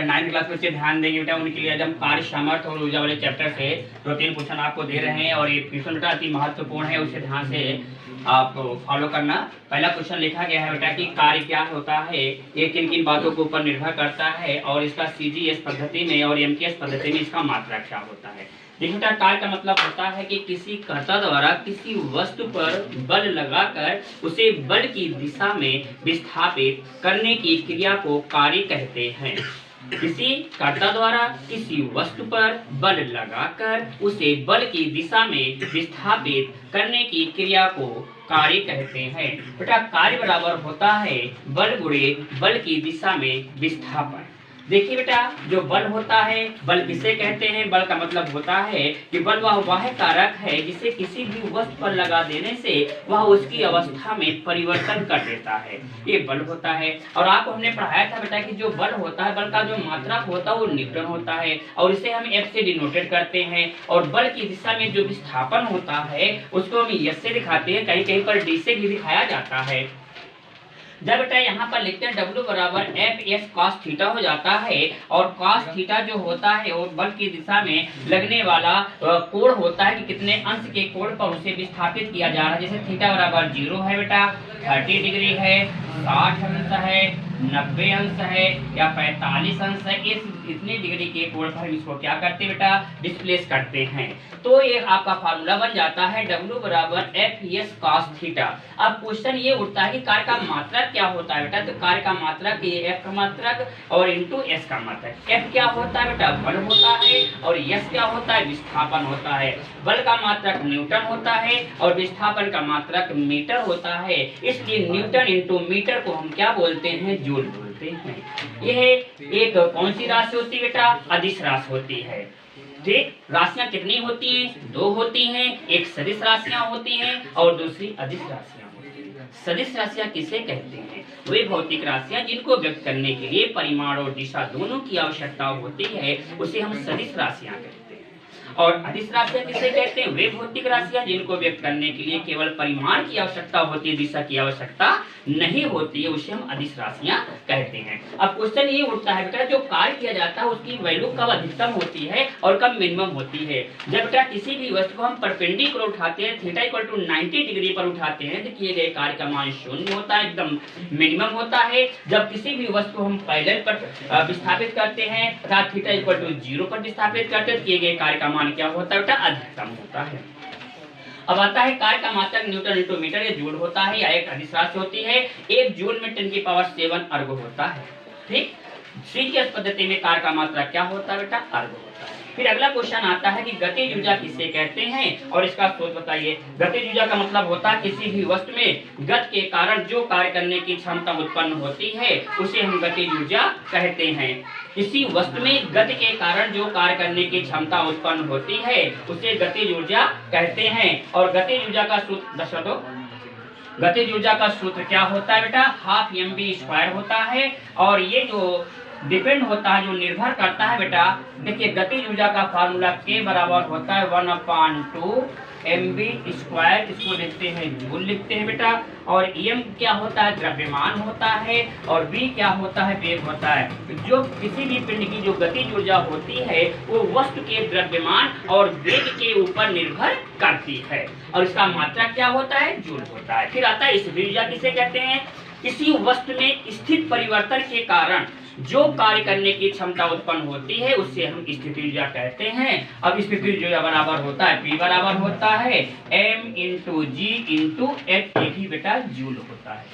9th class में बच्चे ध्यान देंगे बेटा, उनके लिए आज हम कार्य सामर्थ्य और ऊर्जा वाले चैप्टर से 2-3 क्वेश्चन आपको दे रहे हैं और ये क्वेश्चन बेटा अति महत्वपूर्ण है, उसे ध्यान से आप फॉलो करना। पहला क्वेश्चन लिखा गया है बेटा कि कार्य क्या होता है, ये किन किन बातों के ऊपर निर्भर करता है और इसका CGS पद्धति में और MKS पद्धति में इसका मात्रा क्या होता है। देखिए बेटा, कार्य का मतलब होता है कि किसी कर्ता द्वारा किसी वस्तु पर बल लगाकर उसे बल की दिशा में विस्थापित करने की क्रिया को कार्य कहते हैं। किसी कर्ता द्वारा किसी वस्तु पर बल लगाकर उसे बल की दिशा में विस्थापित करने की क्रिया को कार्य कहते हैं। बेटा, कार्य बराबर होता है बल गुणे बल की दिशा में विस्थापन। देखिए बेटा, जो बल होता है, बल किसे कहते हैं? बल का मतलब होता है कि बल वह कारक है जिसे किसी भी वस्तु पर लगा देने से वह उसकी अवस्था में परिवर्तन कर देता है, ये बल होता है। और आपको हमने पढ़ाया था बेटा कि जो बल होता है, बल का जो मात्रक होता है वो न्यूटन होता है और इसे हम F से डिनोटेड करते हैं। और बल की दिशा में जो विस्थापन होता है उसको हम S से दिखाते हैं, कहीं कहीं पर D से भी दिखाया जाता है। जब बेटा यहाँ पर लिखते हैं W बराबर F cos थीटा हो जाता है और cos थीटा जो होता है वो बल की दिशा में लगने वाला कोण होता है कि कितने अंश के कोण पर उसे विस्थापित किया जा रहा है। जैसे थीटा बराबर 0 है बेटा, 30 डिग्री है, 60 अंश है, 90 अंश है या 45 अंश है, इतने डिग्री के कोण पर हम इसको क्या करते हैं बेटा? डिस्प्लेस करते हैं। तो ये आपका फार्मूला बन जाता है W बराबर F cos थीटा। अब क्वेश्चन ये उठता है कि कार्य का मात्रक क्या होता है बेटा? तो कार्य का मात्रक ये F का मात्रक और इंटू S का मात्रक। F क्या होता है बेटा? बल होता है और S क्या होता है? विस्थापन होता है। बल का मात्रक न्यूटन होता है और विस्थापन का मात्रक मीटर होता है, इसलिए न्यूटन इंटू मीटर को हम क्या बोलते हैं? जूल बोलते हैं। यह एक कौन सी राशि होती है बेटा? अदिश राशि होती है। ठीक, राशियां कितनी होती हैं? 2 होती हैं, एक सदिश राशियां होती हैं और दूसरी अदिश राशियां होती हैं। सदिश राशियां किसे कहते हैं? वे भौतिक राशियां जिनको व्यक्त करने के लिए परिमाण और दिशा दोनों की आवश्यकता होती है, उसे हम सदिश राशियां कहते हैं। और अदिश राशियां किसे कहते हैं? वे भौतिक राशियां जिनको व्यक्त करने के लिए केवल परिमाण की आवश्यकता होती है, दिशा की आवश्यकता नहीं होती है, उसे हम अदिश राशियां कहते हैं। अब क्वेश्चन ये उठता है बेटा, जो कार्य किया जाता है उसकी वैल्यू कब अधिकतम होती है और कब मिनिमम होती है? जब बेटा किसी भी वस्तु को हम परपेंडिकुलर उठाते हैं, थीटा इक्वल टू 90 डिग्री पर उठाते हैं, तो किए गए कार्य का मान 0 होता है, एकदम मिनिमम होता है। जब किसी भी वस्तु को हम पैरेलल पर विस्थापित करते हैं अर्थात थीटा इक्वल टू 0 पर विस्थापित करते हैं, किए गए कार्य का मान क्या होता है बेटा? अधिकतम होता है। अब आता है कार्य का मात्रक न्यूटन इंटू मीटर, ये जूल होता है या एक अदिश राशि होती है। 1 जूल में 10⁻7 अर्ग होता है। ठीक, CGS पद्धति में कार्य का मात्रक क्या होता है बेटा? अर्ग होता है। फिर अगला क्वेश्चन आता है कि गतिज ऊर्जा किसे कहते हैं और इसका स्रोत बताइए। गतिज ऊर्जा का मतलब होता है किसी भी वस्तु में गति के कारण जो कार्य करने की क्षमता उत्पन्न होती है उसे हम गतिज ऊर्जा कहते हैं। किसी वस्तु में गति के कारण जो कार्य करने की क्षमता उत्पन्न होती है उसे गतिज ऊर्जा कहते हैं। और गतिज ऊर्जा का सूत्र गतिज ऊर्जा का सूत्र क्या होता है बेटा? 12 mv² होता है। और ये जो डिपेंड होता है, जो निर्भर करता है बेटा, देखिए गतिज ऊर्जा का फार्मूला K बराबर होता है 1/2 mv², इसको लिखते हैं जूल लिखते हैं बेटा। और m क्या होता है? द्रव्यमान होता है और v क्या होता है? वेग होता है। जो किसी भी पिंड की जो गतिज ऊर्जा होती है वो वस्तु के द्रव्यमान और वेग के ऊपर निर्भर करती है और इसका मात्रा क्या होता है? जूल होता है। फिर आता है स्थितिज ऊर्जा किसे कहते हैं? किसी वस्तु में स्थित परिवर्तन के कारण जो कार्य करने की क्षमता उत्पन्न होती है उससे हम स्थितिज ऊर्जा कहते हैं। अब स्थितिज ऊर्जा बराबर होता है P बराबर होता है m इंटू जी इंटू एच, ये भी बेटा जूल होता है।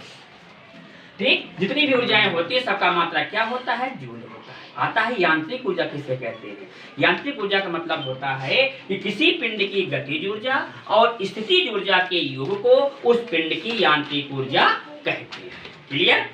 ठीक, जितनी भी ऊर्जाएं होती है सबका मात्रा क्या होता है? जूल होता है। आता है यांत्रिक ऊर्जा किसे कहते हैं? यांत्रिक ऊर्जा का मतलब होता है कि किसी पिंड की गतिज ऊर्जा और स्थितिज ऊर्जा के योग को उस पिंड की यांत्रिक ऊर्जा कहते हैं। क्लियर?